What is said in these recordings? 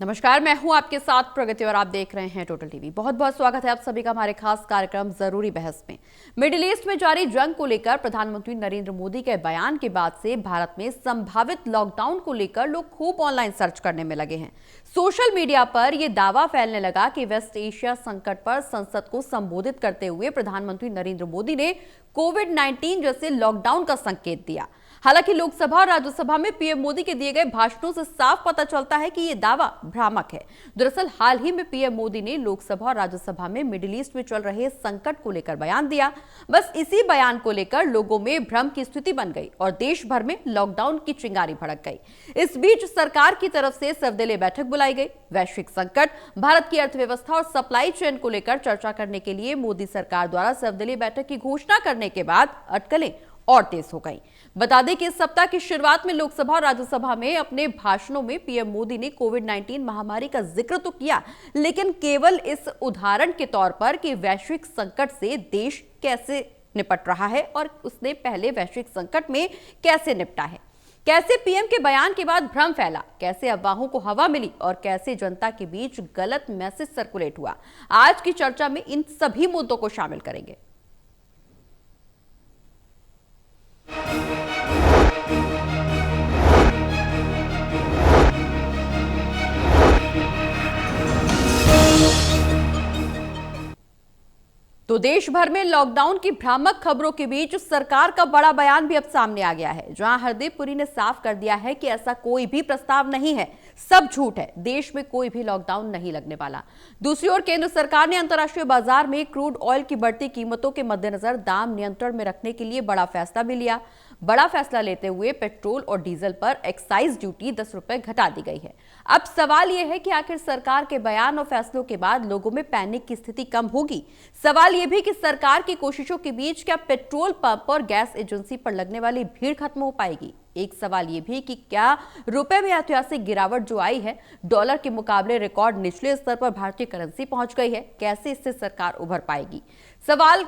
नमस्कार, मैं हूं आपके साथ प्रगति और आप देख रहे हैं टोटल टीवी। बहुत बहुत स्वागत है आप सभी का हमारे खास कार्यक्रम जरूरी बहस में। मिडिल ईस्ट में जारी जंग को लेकर प्रधानमंत्री नरेंद्र मोदी के बयान के बाद से भारत में संभावित लॉकडाउन को लेकर लोग खूब ऑनलाइन सर्च करने में लगे हैं। सोशल मीडिया पर यह दावा फैलने लगा कि वेस्ट एशिया संकट पर संसद को संबोधित करते हुए प्रधानमंत्री नरेंद्र मोदी ने कोविड-19 जैसे लॉकडाउन का संकेत दिया। हालांकि लोकसभा और राज्यसभा में पीएम मोदी के दिए गए भाषणों से साफ पता चलता है कि यह दावा भ्रामक है। दरअसल हाल ही में पीएम मोदी ने लोकसभा और राज्यसभा में मिडिल ईस्ट में चल रहे संकट को लेकर बयान दिया। बस इसी बयान को लेकर लोगों में भ्रम की स्थिति बन गई और देश भर में लॉकडाउन की चिंगारी भड़क गई। इस बीच सरकार की तरफ से सर्वदलीय बैठक बुलाई गई। वैश्विक संकट, भारत की अर्थव्यवस्था और सप्लाई चेन को लेकर चर्चा करने के लिए मोदी सरकार द्वारा सर्वदलीय बैठक की घोषणा करने के बाद अटकलें और तेज हो गई। बता दें कि इस सप्ताह की शुरुआत में लोकसभा और राज्यसभा में अपने भाषणों में पीएम मोदी ने कोविड-19 महामारी का जिक्र तो किया, लेकिन केवल इस उदाहरण के तौर पर कि वैश्विक संकट से देश कैसे निपट रहा है और उसने पहले वैश्विक संकट में कैसे निपटा है। कैसे पीएम के बयान के बाद भ्रम फैला, कैसे अफवाहों को हवा मिली और कैसे जनता के बीच गलत मैसेज सर्कुलेट हुआ। आज की चर्चा में इन सभी मुद्दों को शामिल करेंगे। तो देश भर में लॉकडाउन की भ्रामक खबरों के बीच सरकार का बड़ा बयान भी अब सामने आ गया है, जहां हरदीप पुरी ने साफ कर दिया है कि ऐसा कोई भी प्रस्ताव नहीं है, सब झूठ है, देश में कोई भी लॉकडाउन नहीं लगने वाला। दूसरी ओर केंद्र सरकार ने अंतर्राष्ट्रीय बाजार में क्रूड ऑयल की बढ़ती कीमतों के मद्देनजर दाम नियंत्रण में रखने के लिए बड़ा फैसला भी लिया। बड़ा फैसला लेते हुए पेट्रोल और डीजल पर एक्साइज ड्यूटी 10 रुपए घटा दी गई है। अब सवाल यह है कि आखिर सरकार के बयान और फैसलों के बाद लोगों में पैनिक की स्थिति कम होगी। सवाल यह भी कि सरकार की कोशिशों के बीच क्या पेट्रोल पंप और गैस एजेंसी पर लगने वाली भीड़ खत्म हो पाएगी। एक सवाल यह भी कि क्या रुपए में ऐतिहासिक गिरावट जो आई है, डॉलर के मुकाबले रिकॉर्ड निचले स्तर पर भारतीय करेंसी पहुंच गई है, कैसे इससे सरकार उभर पाएगी। सवाल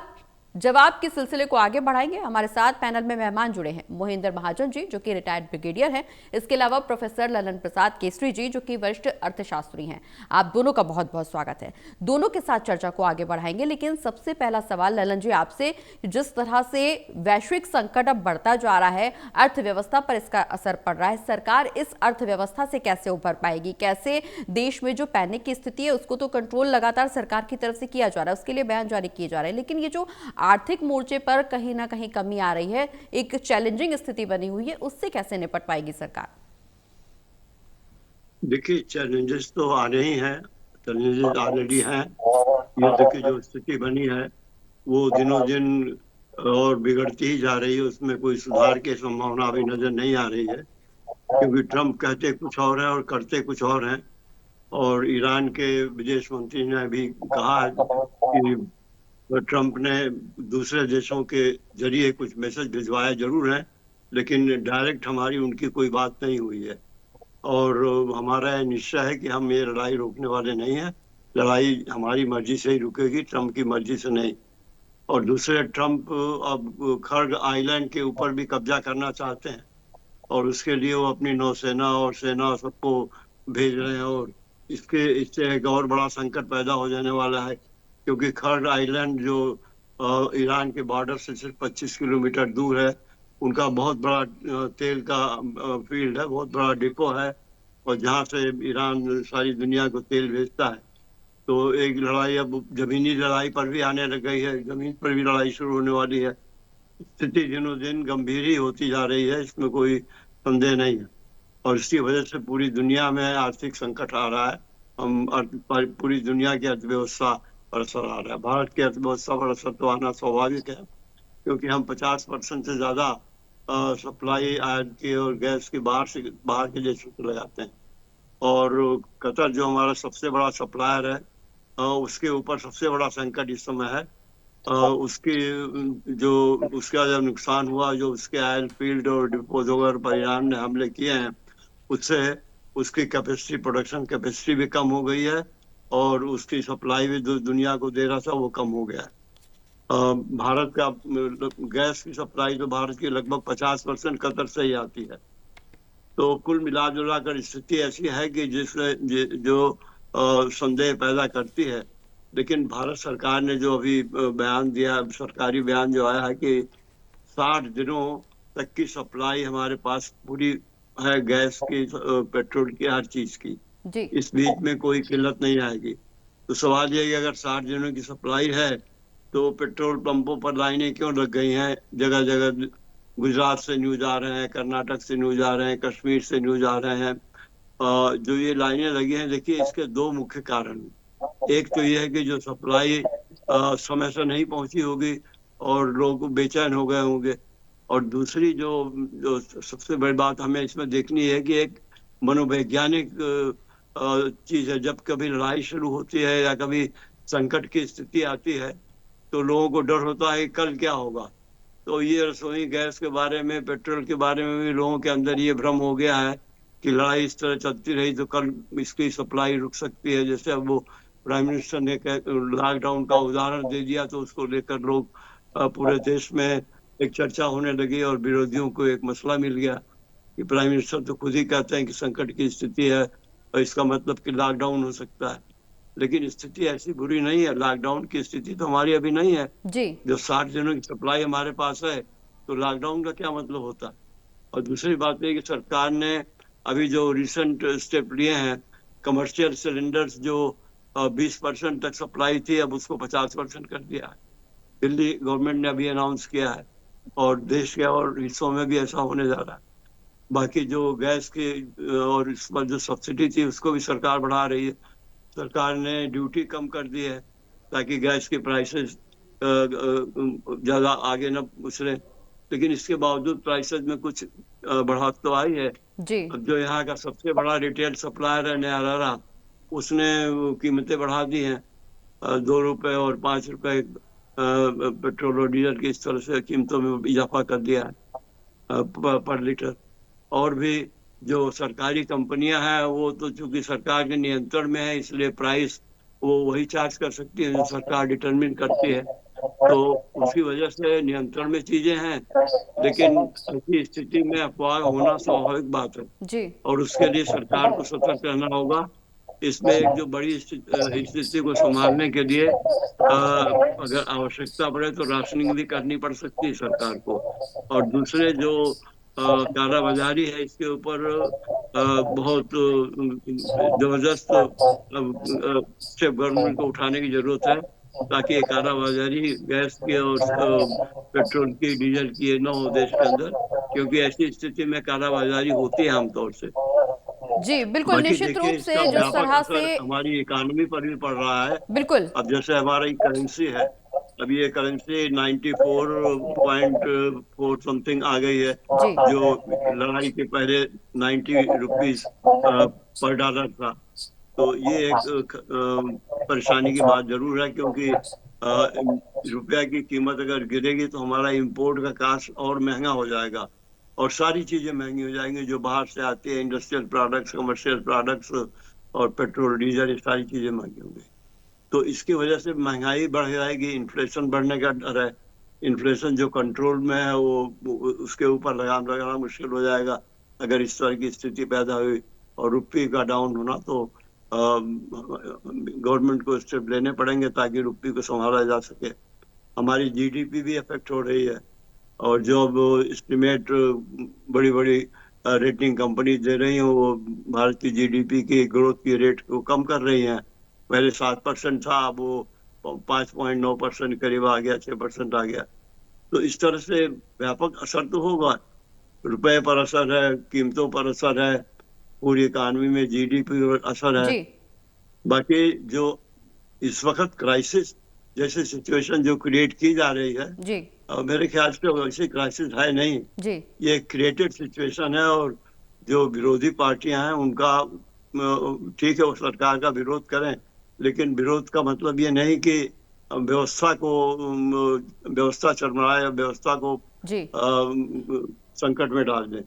जवाब के सिलसिले को आगे बढ़ाएंगे। हमारे साथ पैनल में मेहमान जुड़े हैं मोहिंदर महाजन जी, जो कि रिटायर्ड ब्रिगेडियर हैं। इसके अलावा प्रोफेसर ललन प्रसाद केसरी जी, जो कि वरिष्ठ अर्थशास्त्री हैं। आप दोनों का बहुत बहुत स्वागत है। दोनों के साथ चर्चा को आगे बढ़ाएंगे, लेकिन सबसे पहला सवाल ललन जी आपसे, जिस तरह से वैश्विक संकट अब बढ़ता जा रहा है, अर्थव्यवस्था पर इसका असर पड़ रहा है, सरकार इस अर्थव्यवस्था से कैसे उभर पाएगी, कैसे देश में जो पैनिक की स्थिति है उसको तो कंट्रोल लगातार सरकार की तरफ से किया जा रहा है, उसके लिए बयान जारी किए जा रहे हैं, लेकिन ये जो आर्थिक मोर्चे पर कहीं ना कहीं कमी आ रही है, एक चैलेंजिंग स्थिति बनी हुई है, उससे कैसे निपट पाएगी सरकार। देखिए, चैलेंजेस तो आ रहे ही हैं, चैलेंजेस ऑलरेडी हैं। युद्ध की जो स्थिति बनी है वो दिनों दिन और बिगड़ती ही जा रही है, उसमें कोई सुधार की संभावना अभी नजर नहीं आ रही है, क्योंकि ट्रंप कहते कुछ और हैं और करते कुछ और हैं। और ईरान के विदेश मंत्री ने भी कहा है कि ट्रंप ने दूसरे देशों के जरिए कुछ मैसेज भिजवाया जरूर है, लेकिन डायरेक्ट हमारी उनकी कोई बात नहीं हुई है। और हमारा निश्चय है कि हम ये लड़ाई रोकने वाले नहीं हैं। लड़ाई हमारी मर्जी से ही रुकेगी, ट्रंप की मर्जी से नहीं। और दूसरे, ट्रंप अब खर्ग आइलैंड के ऊपर भी कब्जा करना चाहते हैं और उसके लिए वो अपनी नौसेना और सेना सबको भेज रहे हैं। और इससे एक और बड़ा संकट पैदा हो जाने वाला है, क्योंकि खर्ग आइलैंड जो ईरान के बॉर्डर से सिर्फ 25 किलोमीटर दूर है, उनका बहुत बड़ा तेल का फील्ड है, बहुत बड़ा डिपो है, और जहाँ से ईरान सारी दुनिया को तेल भेजता है। तो एक लड़ाई अब जमीनी लड़ाई पर भी आने लग गई है, जमीन पर भी लड़ाई शुरू होने वाली है। स्थिति दिनों दिन गंभीर ही होती जा रही है, इसमें कोई संदेह नहीं है। और इसकी वजह से पूरी दुनिया में आर्थिक संकट आ रहा है। पूरी दुनिया की अर्थव्यवस्था पर असर आ रहा है। भारत की अर्थव्यवस्था पर असर तो आना स्वाभाविक है, क्योंकि हम 50% से ज्यादा सप्लाई आयात की और गैस की बाहर के देशों से लगाते हैं। और कतर जो हमारा सबसे बड़ा सप्लायर है, उसके ऊपर सबसे बड़ा संकट इस समय है। उसका जो नुकसान हुआ, जो उसके ऑयल फील्ड और डिपोज वगैरह पर ईरान ने हमले किए हैं, उससे उसकी कैपेसिटी, प्रोडक्शन कैपेसिटी भी कम हो गई है और उसकी सप्लाई भी दुनिया को दे रहा था वो कम हो गया है। भारत का गैस की सप्लाई तो भारत की लगभग 50% कतर से ही आती है। तो कुल मिला जुला कर स्थिति ऐसी है कि जो संदेह पैदा करती है। लेकिन भारत सरकार ने जो अभी बयान दिया, सरकारी बयान जो आया है कि 60 दिनों तक की सप्लाई हमारे पास पूरी है, गैस की, पेट्रोल की, हर चीज की। जी इस बीच में कोई किल्लत नहीं आएगी। तो सवाल ये है कि अगर 60 दिनों की सप्लाई है तो पेट्रोल पंपों पर लाइनें क्यों लग गई हैं जगह जगह? गुजरात से न्यूज आ रहे हैं, कर्नाटक से न्यूज आ रहे हैं, कश्मीर से न्यूज आ रहे हैं। जो ये लाइनें लगी हैं, देखिए इसके दो मुख्य कारण हैं। एक तो ये है कि जो सप्लाई समय से नहीं पहुंची होगी और लोग बेचैन हो गए होंगे। और दूसरी जो जो सबसे बड़ी बात हमें इसमें देखनी है कि एक मनोवैज्ञानिक चीज है। जब कभी लड़ाई शुरू होती है या कभी संकट की स्थिति आती है तो लोगों को डर होता है कि कल क्या होगा। तो ये रसोई गैस के बारे में, पेट्रोल के बारे में भी लोगों के अंदर ये भ्रम हो गया है कि लड़ाई इस तरह चलती रही तो कल इसकी सप्लाई रुक सकती है। जैसे अब वो प्राइम मिनिस्टर ने लॉकडाउन का उदाहरण दे दिया तो उसको लेकर लोग पूरे देश में एक चर्चा होने लगी और विरोधियों को एक मसला मिल गया कि प्राइम मिनिस्टर तो खुद ही कहते हैं कि संकट की स्थिति है और इसका मतलब कि लॉकडाउन हो सकता है। लेकिन स्थिति ऐसी बुरी नहीं है, लॉकडाउन की स्थिति तो हमारी अभी नहीं है। जी जो 60 दिनों की सप्लाई हमारे पास है तो लॉकडाउन का क्या मतलब होता है? और दूसरी बात है कि सरकार ने अभी जो रिसेंट स्टेप लिए हैं, कमर्शियल सिलेंडर्स जो 20% तक सप्लाई थी अब उसको 50% कर दिया है। दिल्ली गवर्नमेंट ने अभी अनाउंस किया है और देश के और हिस्सों में भी ऐसा होने जा रहा है। बाकी जो गैस की और इस पर जो सब्सिडी थी उसको भी सरकार बढ़ा रही है। सरकार ने ड्यूटी कम कर दी है ताकि गैस की प्राइसेस ज्यादा आगे न उछले। लेकिन इसके बावजूद प्राइसेस में कुछ बढ़ावट तो आई है। जी अब जो यहाँ का सबसे बड़ा रिटेल सप्लायर है न्यारा, उसने कीमतें बढ़ा दी हैं। 2 रुपए और 5 रुपए पेट्रोल और डीजल की इस तरह से कीमतों में इजाफा कर दिया है पर लीटर। और भी जो सरकारी कंपनियां हैं वो तो चूंकि सरकार के नियंत्रण में है इसलिए प्राइस वो वही चार्ज कर सकती है जो सरकार डिटरमिन करती है। तो उसी वजह से नियंत्रण में चीजें हैं। लेकिन ऐसी स्थिति में अफवाह होना स्वाभाविक बात है जी और उसके लिए सरकार को सतर्क रहना होगा। इसमें एक जो बड़ी स्थिति को संभालने के लिए अगर आवश्यकता पड़े तो राशनिंग भी करनी पड़ सकती है सरकार को। और दूसरे जो काला बाजारी है इसके ऊपर बहुत जबरदस्त स्टेप गवर्नमेंट को उठाने की जरूरत है ताकि ये काला बाजारी गैस की और पेट्रोल की, डीजल की ये न हो देश के अंदर, क्योंकि ऐसी स्थिति में काला बाजारी होती है आमतौर से। जी बिल्कुल, बाकी निश्चित देखिए रूप इसका से जिस व्यापक तरह से असर हमारी इकोनॉमी पर भी पड़ रहा है। बिल्कुल अब जैसे हमारी करेंसी है, अभी ये करेंसी 94.4 समथिंग आ गई है, जी जो लड़ाई के पहले 90 रुपीज पर डॉलर था। तो ये एक परेशानी की बात जरूर है क्योंकि रुपया की कीमत अगर गिरेगी तो हमारा इंपोर्ट का कास्ट और महंगा हो जाएगा और सारी चीजें महंगी हो जाएंगी जो बाहर से आती है, इंडस्ट्रियल प्रोडक्ट्स, कमर्शियल प्रोडक्ट्स और पेट्रोल डीजल, ये सारी चीजें महंगी होंगी। तो इसकी वजह से महंगाई बढ़ जाएगी, इन्फ्लेशन बढ़ने का डर है। इन्फ्लेशन जो कंट्रोल में है वो उसके ऊपर लगाम लगाना मुश्किल हो जाएगा अगर इस तरह की स्थिति पैदा हुई। और रुपये का डाउन होना तो गवर्नमेंट को स्टेप लेने पड़ेंगे ताकि रुपये को संभाला जा सके। हमारी जीडीपी भी अफेक्ट हो रही है और जो अब एस्टिमेट बड़ी बड़ी रेटिंग कंपनी दे रही हैं वो भारत की जीडीपी की ग्रोथ की रेट को कम कर रही हैं। पहले 7% था, अब वो 5.9% करीब आ गया, 6% आ गया। तो इस तरह से व्यापक असर तो होगा, रुपए पर असर है, कीमतों पर असर है, पूरी इकानमी में जीडीपी पर असर है। जी बाकी जो इस वक्त क्राइसिस जैसे सिचुएशन जो क्रिएट की जा रही है, जी मेरे ख्याल से वैसी क्राइसिस है नहीं, जी ये क्रिएटेड सिचुएशन है। और जो विरोधी पार्टियां हैं उनका ठीक है वो सरकार का विरोध करें, लेकिन विरोध का मतलब ये नहीं कि व्यवस्था को व्यवस्था चरमराए या व्यवस्था को जी संकट में डाल दें,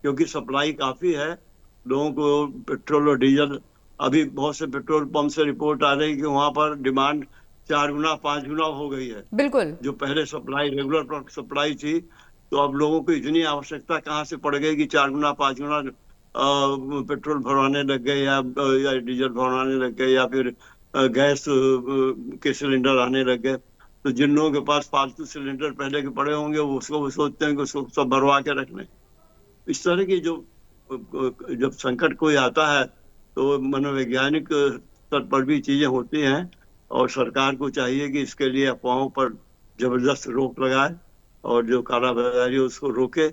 क्योंकि सप्लाई काफी है लोगों को पेट्रोल और डीजल। अभी बहुत से पेट्रोल पंप से रिपोर्ट आ रही है कि वहां पर डिमांड 4 गुना 5 गुना हो गई है। बिल्कुल जो पहले सप्लाई रेगुलर सप्लाई थी तो अब लोगों को इतनी आवश्यकता कहाँ से पड़ गई कि 4 गुना 5 गुना पेट्रोल भरवाने लग गए, या डीजल भरवाने लग गए, या फिर गैस के सिलेंडर आने लग गए। तो जिन लोगों के पास फालतू सिलेंडर पहले के पड़े होंगे, वो उसको वो सोचते हैं कि उसको सब भरवा के रख लें। इस तरह की जो जब संकट कोई आता है, तो मनोवैज्ञानिक स्तर पर भी चीजें होती हैं, और सरकार को चाहिए कि इसके लिए अफवाहों पर जबरदस्त रोक लगाए, और जो कालाबाजारी है उसको रोके,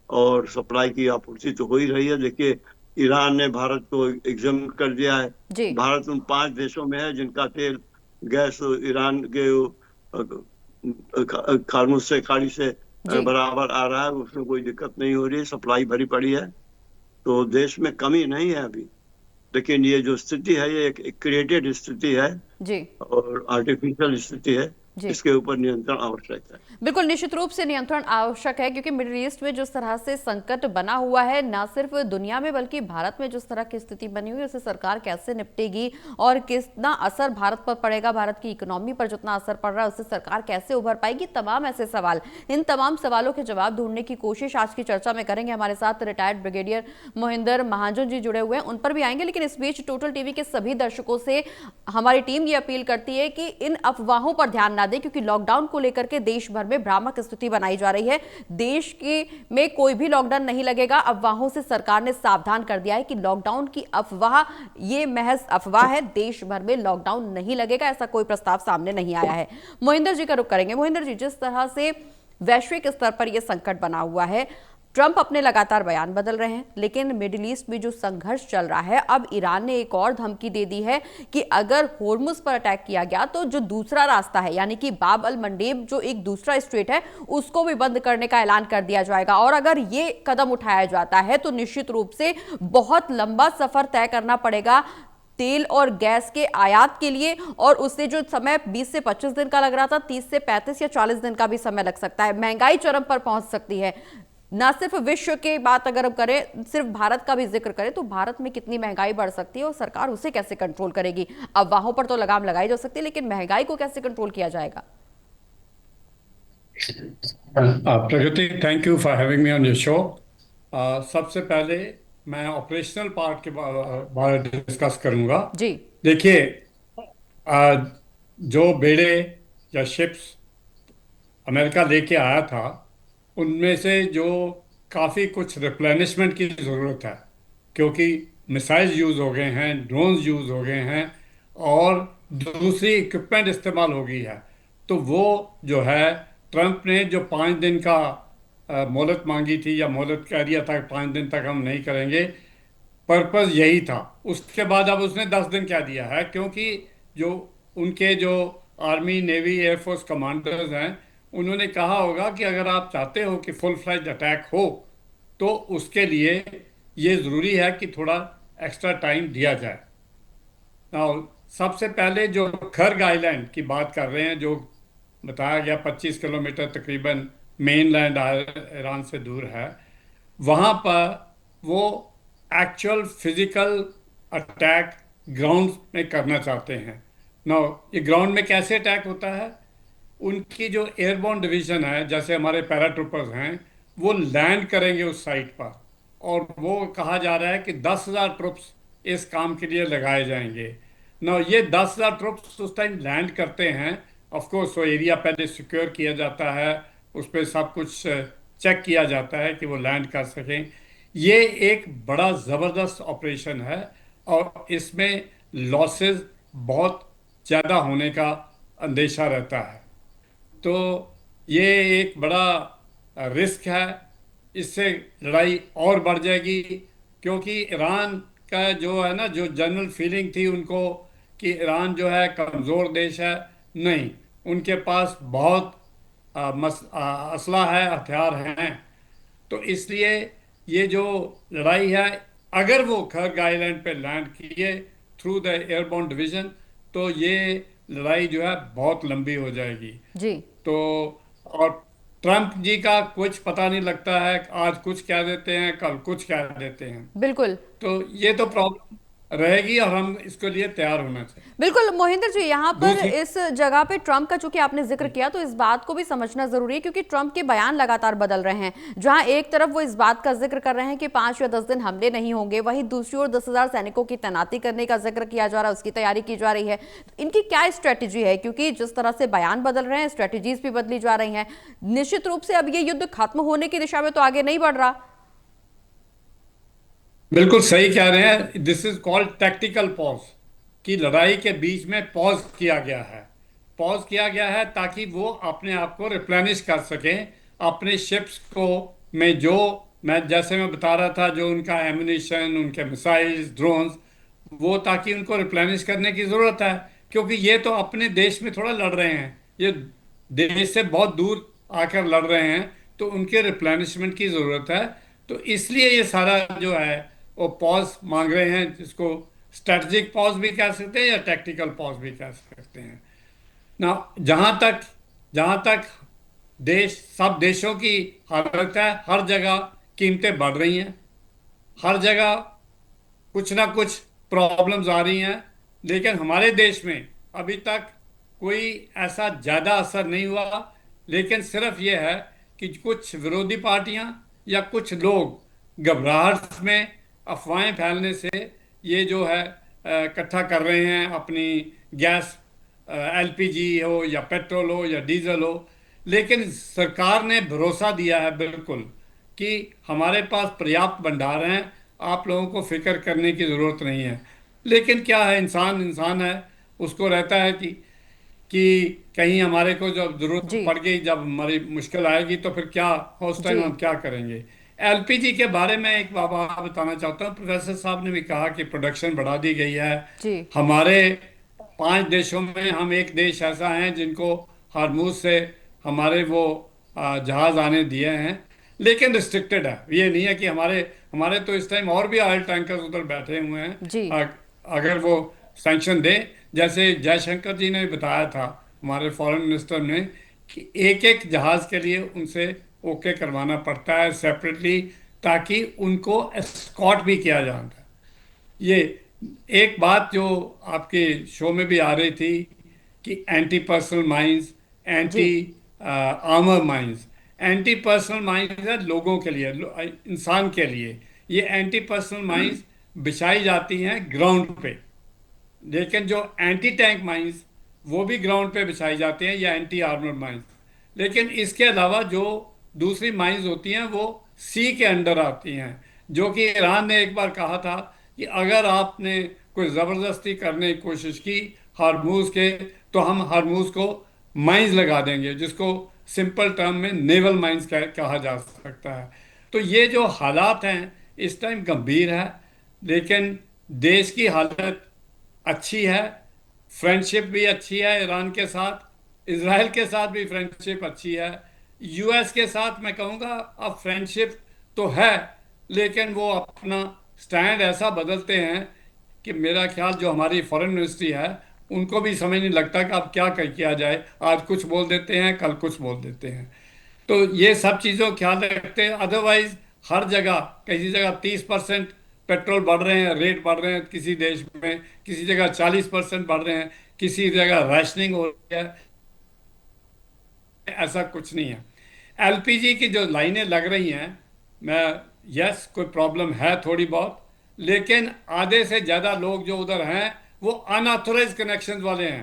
और सप्लाई की आपूर्ति तो हो ही रही है। देखिए, ईरान ने भारत को एग्जाम कर दिया है। जी भारत उन 5 देशों में है जिनका तेल, गैस ईरान के खारमुज से, खाड़ी से जी बराबर आ रहा है, उसमें कोई दिक्कत नहीं हो रही है, सप्लाई भरी पड़ी है। तो देश में कमी नहीं है अभी। लेकिन ये जो स्थिति है, ये एक क्रिएटेड स्थिति है, जी और आर्टिफिशियल स्थिति है। जी इसके ऊपर नियंत्रण आवश्यक है। बिल्कुल, निश्चित रूप से नियंत्रण आवश्यक है, क्योंकि मिडिल ईस्ट में जिस तरह से संकट बना हुआ है, ना सिर्फ दुनिया में बल्कि भारत में जिस तरह की स्थिति बनी हुई है, उससे सरकार कैसे निपटेगी और कितना असर भारत पर पड़ेगा, भारत की इकोनॉमी पर जितना असर पड़ रहा है उससे सरकार कैसे उभर पाएगी, तमाम ऐसे सवाल, इन तमाम सवालों के जवाब ढूंढने की कोशिश आज की चर्चा में करेंगे। हमारे साथ रिटायर्ड ब्रिगेडियर मोहिंदर महाजन जी जुड़े हुए हैं, उन पर भी आएंगे। लेकिन इस बीच टोटल टीवी के सभी दर्शकों से हमारी टीम ये अपील करती है कि इन अफवाहों पर ध्यान ना दें, क्योंकि लॉकडाउन को लेकर के देश भर में भ्रामक स्थिति बनाई जा रही है। देश के में कोई भी लॉकडाउन नहीं लगेगा। अफवाहों से सरकार ने सावधान कर दिया है कि लॉकडाउन की अफवाह ये महज अफवाह है, देश भर में लॉकडाउन नहीं लगेगा, ऐसा कोई प्रस्ताव सामने नहीं आया है। मोहिंदर जी का रुख करेंगे। मोहिंदर जी, जिस तरह से वैश्विक स्तर पर यह संकट बना हुआ है, ट्रंप अपने लगातार बयान बदल रहे हैं, लेकिन मिडिल ईस्ट में जो संघर्ष चल रहा है, अब ईरान ने एक और धमकी दे दी है कि अगर होर्मुज पर अटैक किया गया तो जो दूसरा रास्ता है, यानी कि बाब अल मंडेब जो एक दूसरा स्ट्रेट है, उसको भी बंद करने का ऐलान कर दिया जाएगा। और अगर ये कदम उठाया जाता है तो निश्चित रूप से बहुत लंबा सफर तय करना पड़ेगा तेल और गैस के आयात के लिए, और उससे जो समय 20 से 25 दिन का लग रहा था, 30 से 35 या 40 दिन का भी समय लग सकता है। महंगाई चरम पर पहुंच सकती है। ना सिर्फ विश्व की बात अगर हम करें, सिर्फ भारत का भी जिक्र करें तो भारत में कितनी महंगाई बढ़ सकती है और सरकार उसे कैसे कंट्रोल करेगी। अफवाहों पर तो लगाम लगाई जा सकती है, लेकिन महंगाई को कैसे कंट्रोल किया जाएगा? Pragati, thank you for having me on your show. सबसे पहले मैं ऑपरेशनल पार्ट के बारे में डिस्कस करूंगा। जी देखिए, जो बेड़े या शिप्स अमेरिका लेके आया था, उनमें से जो काफ़ी कुछ रिप्लेनिशमेंट की ज़रूरत है, क्योंकि मिसाइल यूज़ हो गए हैं, ड्रोन्स यूज़ हो गए हैं, और दूसरी इक्विपमेंट इस्तेमाल हो गई है। तो वो जो है, ट्रंप ने जो 5 दिन का मोहलत मांगी थी, या मोहलत कह दिया था कि 5 दिन तक हम नहीं करेंगे, पर्पस यही था। उसके बाद अब उसने 10 दिन क्या दिया है, क्योंकि जो उनके जो आर्मी, नेवी, एयरफोर्स कमांडर्स हैं, उन्होंने कहा होगा कि अगर आप चाहते हो कि फुल फ्लैज अटैक हो, तो उसके लिए ये ज़रूरी है कि थोड़ा एक्स्ट्रा टाइम दिया जाए। नाउ, सबसे पहले जो खर्ग आइलैंड की बात कर रहे हैं, जो बताया गया 25 किलोमीटर तकरीबन मेनलैंड ईरान से दूर है, वहाँ पर वो एक्चुअल फिजिकल अटैक ग्राउंड में करना चाहते हैं। नाउ, ये ग्राउंड में कैसे अटैक होता है? उनकी जो एयरबोर्न डिवीजन है, जैसे हमारे पैराट्रूपर्स हैं, वो लैंड करेंगे उस साइट पर, और वो कहा जा रहा है कि 10,000 ट्रुप्स इस काम के लिए लगाए जाएंगे। ना, ये 10,000 ट्रुप्स उस टाइम लैंड करते हैं। ऑफ कोर्स वो एरिया पहले सिक्योर किया जाता है, उस पर सब कुछ चेक किया जाता है कि वो लैंड कर सकें। ये एक बड़ा ज़बरदस्त ऑपरेशन है, और इसमें लॉसेस बहुत ज़्यादा होने का अंदेशा रहता है। तो ये एक बड़ा रिस्क है। इससे लड़ाई और बढ़ जाएगी, क्योंकि ईरान का जो है ना, जो जनरल फीलिंग थी उनको कि ईरान जो है कमज़ोर देश है, नहीं, उनके पास बहुत असला है, हथियार हैं। तो इसलिए ये जो लड़ाई है, अगर वो खर्ग आइलैंड पे लैंड किए थ्रू द एयरबोर्न डिवीजन, तो ये लड़ाई जो है बहुत लंबी हो जाएगी। जी तो और ट्रंप जी का कुछ पता नहीं लगता है, आज कुछ कह देते हैं, कल कुछ कह देते हैं। बिल्कुल। तो ये तो प्रॉब्लम रहेगी और हम इसके लिए तैयार होना चाहिए। बिल्कुल मोहिंदर जी, यहाँ पर दूसरी इस जगह पे ट्रंप का चूंकि आपने जिक्र किया तो इस बात को भी समझना जरूरी है, क्योंकि ट्रंप के बयान लगातार बदल रहे हैं। जहां एक तरफ वो इस बात का जिक्र कर रहे हैं कि 5 या 10 दिन हमले नहीं होंगे, वहीं दूसरी ओर 10,000 सैनिकों की तैनाती करने का जिक्र किया जा रहा है, उसकी तैयारी की जा रही है। तो इनकी क्या स्ट्रेटेजी है? क्योंकि जिस तरह से बयान बदल रहे हैं, स्ट्रेटेजीज भी बदली जा रही हैं। निश्चित रूप से अब ये युद्ध खत्म होने की दिशा में तो आगे नहीं बढ़ रहा। बिल्कुल सही कह रहे हैं, this is called tactical pause, कि लड़ाई के बीच में पॉज किया गया है। पॉज किया गया है ताकि वो अपने आप को रिप्लेनिश कर सकें, अपने शिप्स को में जो मैं जैसे मैं बता रहा था, जो उनका एम्यूनिशन, उनके मिसाइल्स, ड्रोन्स, वो ताकि उनको रिप्लेनिश करने की ज़रूरत है। क्योंकि ये तो अपने देश में थोड़ा लड़ रहे हैं, ये देश से बहुत दूर आकर लड़ रहे हैं, तो उनके रिप्लेनिशमेंट की ज़रूरत है। तो इसलिए ये सारा जो है वो पॉज मांग रहे हैं, जिसको स्ट्रेटजिक पॉज भी कह सकते हैं या टैक्टिकल पॉज भी कह सकते हैं ना। जहाँ तक देश, सब देशों की हालत है, हर जगह कीमतें बढ़ रही हैं, हर जगह कुछ ना कुछ प्रॉब्लम्स आ रही हैं। लेकिन हमारे देश में अभी तक कोई ऐसा ज़्यादा असर नहीं हुआ। लेकिन सिर्फ ये है कि कुछ विरोधी पार्टियां या कुछ लोग घबराहट में अफवाहें फैलने से ये जो है इकट्ठा कर रहे हैं अपनी गैस, एलपीजी हो या पेट्रोल हो या डीजल हो। लेकिन सरकार ने भरोसा दिया है बिल्कुल कि हमारे पास पर्याप्त भंडार हैं, आप लोगों को फिक्र करने की ज़रूरत नहीं है। लेकिन क्या है, इंसान इंसान है, उसको रहता है कि कहीं हमारे को जब जरूरत जी पड़ गई, जब हमारी मुश्किल आएगी तो फिर क्या, उस जी टाइम हम क्या करेंगे। एलपीजी के बारे में एक बात बताना चाहता हूँ। प्रोफेसर साहब ने भी कहा कि प्रोडक्शन बढ़ा दी गई है। जी हमारे 5 देशों में हम एक देश ऐसा है जिनको हारमूज से हमारे वो जहाज आने दिए हैं, लेकिन रिस्ट्रिक्टेड है। ये नहीं है कि हमारे हमारे तो इस टाइम और भी ऑयल टैंकर्स उधर बैठे हुए हैं। जी अगर वो सैंक्शन दें, जैसे जयशंकर जी ने बताया था, हमारे फॉरेन मिनिस्टर ने, कि एक एक जहाज के लिए उनसे ओके करवाना पड़ता है सेपरेटली, ताकि उनको एस्कॉर्ट भी किया जाता है। ये एक बात जो आपके शो में भी आ रही थी कि एंटी पर्सनल माइंस, जी anti armour mines. Anti personnel mines है लोगों के लिए, इंसान के लिए। ये एंटी पर्सनल माइंस बिछाई जाती हैं ग्राउंड पे। लेकिन जो एंटी टैंक माइंस, वो भी ग्राउंड पे बिछाई जाती हैं, या एंटी आर्मर माइंस। लेकिन इसके अलावा जो दूसरी माइंस होती हैं वो सी के अंडर आती हैं। जो कि ईरान ने एक बार कहा था कि अगर आपने कोई ज़बरदस्ती करने की कोशिश की हारमूज के, तो हम हारमूज को माइंस लगा देंगे, जिसको सिंपल टर्म में नेवल माइंस कहा जा सकता है। तो ये जो हालात हैं इस टाइम गंभीर है। लेकिन देश की हालत अच्छी है, फ्रेंडशिप भी अच्छी है ईरान के साथ, इसराइल के साथ भी फ्रेंडशिप अच्छी है, यूएस के साथ मैं कहूँगा अब फ्रेंडशिप तो है, लेकिन वो अपना स्टैंड ऐसा बदलते हैं कि मेरा ख्याल जो हमारी फॉरेन मिनिस्ट्री है उनको भी समझ नहीं लगता कि अब क्या किया जाए। आज कुछ बोल देते हैं, कल कुछ बोल देते हैं। तो ये सब चीज़ों का ख्याल रखते हैं। अदरवाइज हर जगह, किसी जगह 30% पेट्रोल बढ़ रहे हैं, रेट बढ़ रहे हैं किसी देश में, किसी जगह 40% बढ़ रहे हैं, किसी जगह राशनिंग हो रही है। ऐसा कुछ नहीं है। एलपीजी की जो लाइनें लग रही हैं, मैं यस कोई प्रॉब्लम है थोड़ी बहुत, लेकिन आधे से ज़्यादा लोग जो उधर हैं वो अनऑथोराइज कनेक्शन वाले हैं।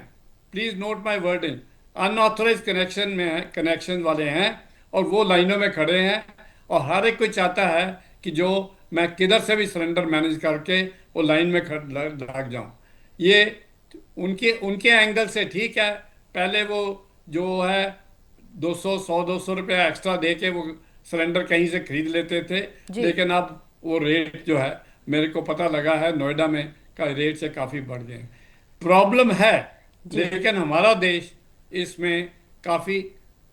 Please note my wording, unauthorise connection में है, कनेक्शन वाले हैं, और वो लाइनों में खड़े हैं। और हर एक कोई चाहता है कि जो मैं किधर से भी सिलेंडर मैनेज करके वो लाइन में लग जाऊं। ये उनके उनके एंगल से ठीक है। पहले वो जो है 200 100 200 रुपया एक्स्ट्रा दे के वो सिलेंडर कहीं से खरीद लेते थे। जी लेकिन अब वो रेट जो है, मेरे को पता लगा है नोएडा में का रेट से काफ़ी बढ़ गए हैं। प्रॉब्लम है, जी लेकिन हमारा देश इसमें काफ़ी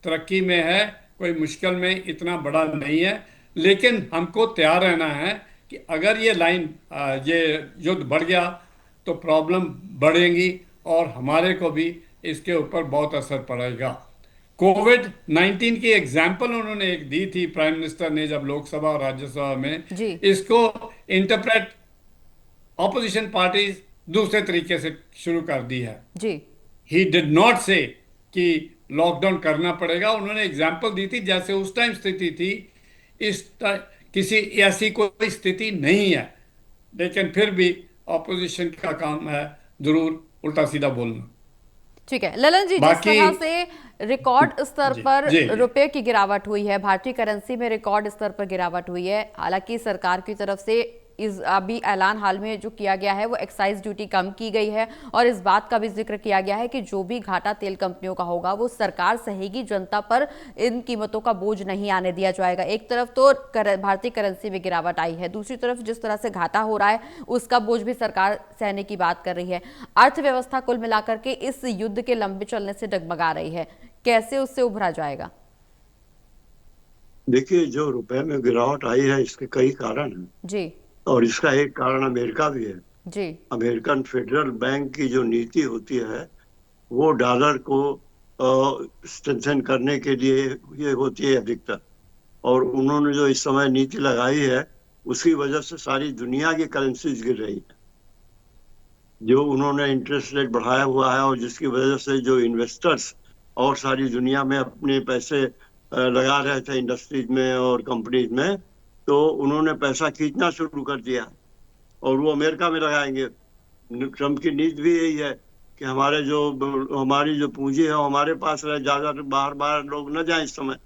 तरक्की में है, कोई मुश्किल में इतना बड़ा नहीं है। लेकिन हमको तैयार रहना है कि अगर ये लाइन, ये युद्ध बढ़ गया तो प्रॉब्लम बढ़ेंगी और हमारे को भी इसके ऊपर बहुत असर पड़ेगा। कोविड-19 की एग्जाम्पल उन्होंने एक दी थी प्राइम मिनिस्टर ने, जब लोकसभा और राज्यसभा में जी इसको इंटरप्रेट ऑपोजिशन पार्टीज दूसरे तरीके से शुरू कर दी है। जी। ही डिड नॉट से कि लॉकडाउन करना पड़ेगा। उन्होंने एग्जाम्पल दी थी जैसे उस टाइम स्थिति थी, किसी ऐसी कोई स्थिति नहीं है, लेकिन फिर भी ऑपोजिशन का काम है जरूर उल्टा सीधा बोलना। ठीक है ललन जी, जिस बाकी तरह से रिकॉर्ड स्तर जी पर जी जी रुपए की गिरावट हुई है, भारतीय करेंसी में रिकॉर्ड स्तर पर गिरावट हुई है, हालांकि सरकार की तरफ से इस अभी ऐलान हाल में जो किया गया है वो एक्साइज ड्यूटी कम की गई है और इस बात का भी जिक्र किया गया है कि जो भी घाटा तेल कंपनियों का होगा वो सरकार सहेगी, जनता पर इन कीमतों का बोझ नहीं आने दिया जाएगा। एक तरफ तो भारतीय करेंसी में गिरावट आई है, दूसरी तरफ जिस तरह से घाटा हो रहा है उसका बोझ भी सरकार सहने की बात कर रही है। अर्थव्यवस्था कुल मिलाकर के इस युद्ध के लंबे चलने से डगमगा रही है, कैसे उससे उभरा जाएगा? देखिए, जो रुपए में गिरावट आई है इसके कई कारण हैं जी और इसका एक कारण अमेरिका भी है। जी अमेरिकन फेडरल बैंक की जो नीति होती है वो डॉलर को स्ट्रेंथन करने के लिए ये होती है अधिकतर, और उन्होंने जो इस समय नीति लगाई है उसकी वजह से सारी दुनिया की करेंसीज गिर रही है। जो उन्होंने इंटरेस्ट रेट बढ़ाया हुआ है और जिसकी वजह से जो इन्वेस्टर्स और सारी दुनिया में अपने पैसे लगा रहे थे इंडस्ट्रीज में और कंपनीज में, तो उन्होंने पैसा खींचना शुरू कर दिया और वो अमेरिका में लगाएंगे। ट्रम्प की नीति भी यही है कि हमारी जो पूंजी है वो हमारे पास रहे, ज्यादा बाहर बाहर लोग न जाएं इस समय,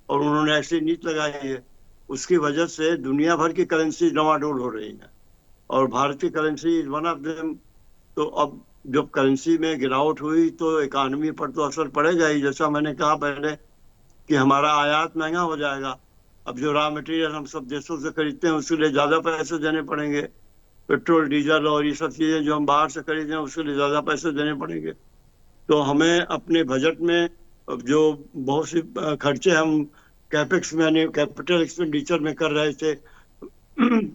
और उन्होंने ऐसी नीति लगाई है। उसकी वजह से दुनिया भर की करेंसी डमाडोल हो रही है और भारतीय currency is one of them. तो अब जब करेंसी में गिरावट हुई तो इकानमी पर तो असर पड़ेगा ही, जैसा मैंने कहा पहले कि हमारा आयात महंगा हो जाएगा। अब जो रॉ मटेरियल हम सब देशों से खरीदते हैं उसके लिए ज्यादा पैसे देने पड़ेंगे, पेट्रोल डीजल और ये सब चीजें जो हम बाहर से खरीदते हैं उसके लिए ज्यादा पैसे देने पड़ेंगे। तो हमें अपने बजट में जो बहुत सी खर्चे हम कैपेक्स में यानी कैपिटल एक्सपेंडिचर में कर रहे थे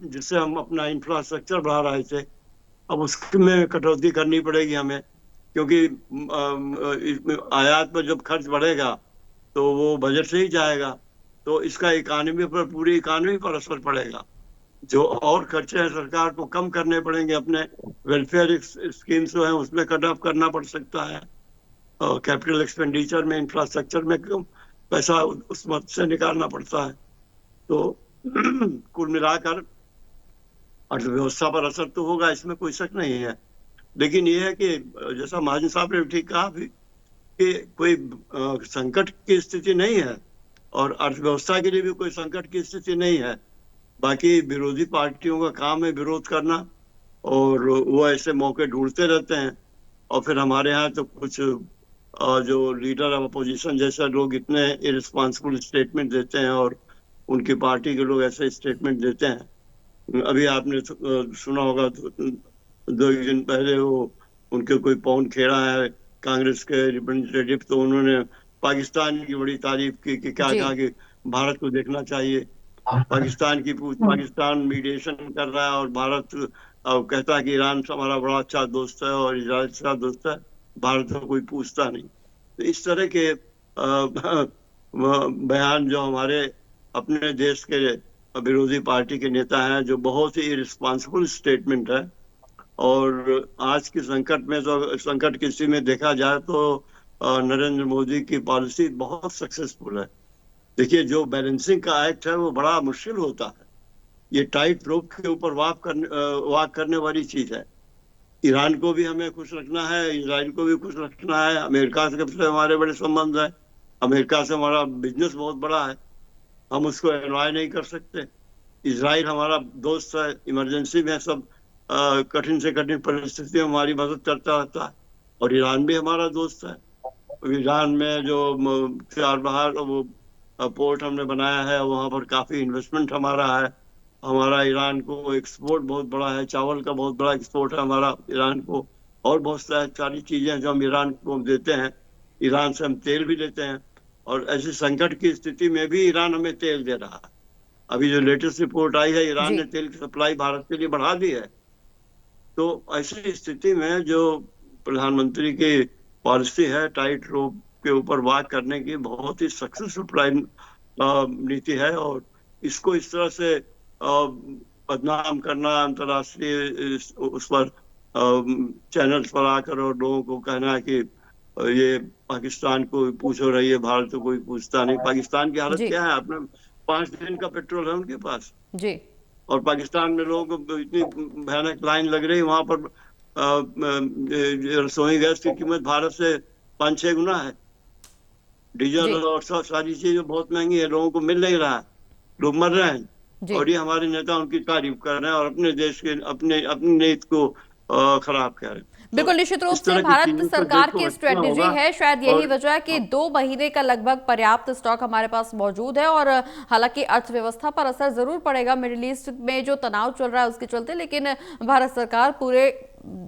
जिससे हम अपना इंफ्रास्ट्रक्चर बढ़ा रहे थे, अब उसमें कटौती करनी पड़ेगी हमें, क्योंकि आयात पर जब खर्च बढ़ेगा तो वो बजट से ही जाएगा, तो इसका इकानमी पर, पूरी इकानमी पर असर पड़ेगा। जो और खर्चे हैं सरकार को कम करने पड़ेंगे, अपने वेलफेयर स्कीम्स जो हैं उसमें कट ऑफ करना पड़ सकता है, कैपिटल एक्सपेंडिचर में, इंफ्रास्ट्रक्चर में कम पैसा उस मद से निकालना पड़ता है। तो कुल मिलाकर अर्थव्यवस्था पर असर तो होगा, इसमें कोई शक नहीं है। लेकिन ये है कि जैसा महाजन साहब ने ठीक कहा भी कि कोई संकट की स्थिति नहीं है और अर्थव्यवस्था के लिए भी कोई संकट की स्थिति नहीं है। बाकी विरोधी पार्टियों का काम है विरोध करना और वो ऐसे मौके ढूंढते रहते हैं, और फिर हमारे यहाँ तो कुछ जो लीडर ऑफ अपोजिशन जैसे लोग इतने इररिस्पांसिबल स्टेटमेंट देते हैं और उनकी पार्टी के लोग ऐसे स्टेटमेंट देते हैं। अभी आपने सुना होगा 2 दिन पहले वो उनके कोई पवन खेड़ा है कांग्रेस के रिप्रेजेंटेटिव, तो उन्होंने पाकिस्तान की बड़ी तारीफ की कि क्या कहा कि भारत को देखना चाहिए। पाकिस्तान मीडिएशन कर रहा है और भारत कहता है कि ईरान से हमारा बड़ा अच्छा दोस्त है और इजराइल से अच्छा दोस्त है, भारत को कोई पूछता नहीं। तो इस तरह के बयान जो हमारे अपने देश के विरोधी पार्टी के नेता हैं, जो बहुत ही इररिस्पांसिबल स्टेटमेंट है। और आज के संकट में, तो संकट की स्थिति में देखा जाए तो नरेंद्र मोदी की पॉलिसी बहुत सक्सेसफुल है। देखिए, जो बैलेंसिंग का एक्ट है वो बड़ा मुश्किल होता है, ये टाइट रोप के ऊपर वाक करने वाली चीज है। ईरान को भी हमें खुश रखना है, इजराइल को भी खुश रखना है, अमेरिका से हमारे बड़े संबंध है, अमेरिका से हमारा बिजनेस बहुत बड़ा है, हम उसको एनवाय नहीं कर सकते। इजराइल हमारा दोस्त है, इमरजेंसी में सब कठिन से कठिन परिस्थितियों में हमारी मदद करता रहता है। और ईरान भी हमारा दोस्त है, ईरान में जो चाबहार वो पोर्ट हमने बनाया है वहाँ पर काफी इन्वेस्टमेंट हमारा है। हमारा ईरान को एक्सपोर्ट बहुत बड़ा है, चावल का बहुत बड़ा एक्सपोर्ट है हमारा ईरान को, और बहुत सारी चीजें जो हम ईरान को देते हैं। ईरान से हम तेल भी लेते हैं और ऐसी संकट की स्थिति में भी ईरान हमें तेल दे रहा है। अभी जो लेटेस्ट रिपोर्ट आई है, ईरान ने तेल की सप्लाई भारत के लिए बढ़ा दी है। तो ऐसी स्थिति में जो प्रधानमंत्री की पॉलिसी है टाइट रोप के ऊपर वाक करने की, बहुत ही सक्सेसफुल प्राइम नीति है, और इसको इस तरह से बदनाम करना, अंतर्राष्ट्रीय उस पर चैनल्स पर आकर और लोगों को कहना है कि ये पाकिस्तान को पूछ रही है, भारत तो कोई पूछता नहीं। पाकिस्तान की हालत जी क्या है? अपने 5 दिन का पेट्रोल है उनके पास, जी और पाकिस्तान में लोगों को इतनी भयानक लाइन लग रही, वहां पर रसोई गैस की कीमत भारत से 5-6 गुना है। डीजल जी और सारी चीजें बहुत महंगी है, लोगों को मिल नहीं रहा है, लोग मर रहे हैं। जी और ये हमारे नेता उनकी तारीफ कर रहे हैं और अपने देश के अपनी नीति को खराब कर रहे हैं। तो बिल्कुल, निश्चित रूप इस से तरह की भारत चीजों पर देश सरकार को की बचना स्ट्रेटेजी होगा। है, शायद यही और वजह है कि 2 महीने का लगभग पर्याप्त स्टॉक हमारे पास मौजूद है। और हालांकि अर्थव्यवस्था पर असर जरूर पड़ेगा मिडिल ईस्ट में जो तनाव चल रहा है उसके चलते, लेकिन भारत सरकार पूरे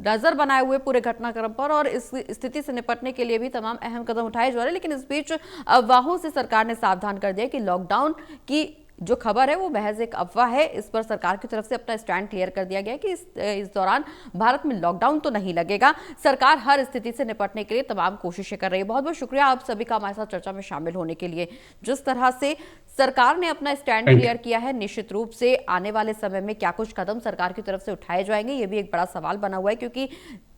नजर बनाए हुए पूरे घटनाक्रम पर और इस स्थिति से निपटने के लिए भी तमाम अहम कदम उठाए जा रहे हैं। लेकिन इस बीच अफवाहों से सरकार ने सावधान कर दिया कि लॉकडाउन की जो खबर है वो महज एक अफवाह है। इस पर सरकार की तरफ से अपना स्टैंड क्लियर कर दिया गया कि इस दौरान भारत में लॉकडाउन तो नहीं लगेगा। सरकार हर स्थिति से निपटने के लिए तमाम कोशिशें कर रही है। बहुत बहुत शुक्रिया आप सभी का हमारे साथ चर्चा में शामिल होने के लिए। जिस तरह से सरकार ने अपना स्टैंड क्लियर किया है, निश्चित रूप से आने वाले समय में क्या कुछ कदम सरकार की तरफ से उठाए जाएंगे ये भी एक बड़ा सवाल बना हुआ है, क्योंकि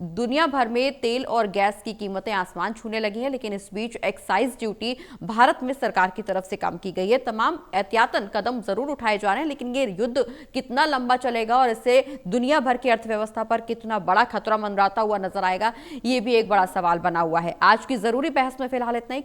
दुनिया भर में तेल और गैस की कीमतें आसमान छूने लगी हैं। लेकिन इस बीच एक्साइज ड्यूटी भारत में सरकार की तरफ से कम की गई है। तमाम एहतियातन कदम जरूर उठाए जा रहे हैं, लेकिन ये युद्ध कितना लंबा चलेगा और इससे दुनिया भर की अर्थव्यवस्था पर कितना बड़ा खतरा मंडराता हुआ नजर आएगा, ये भी एक बड़ा सवाल बना हुआ है। आज की जरूरी बहस में फिलहाल इतना ही।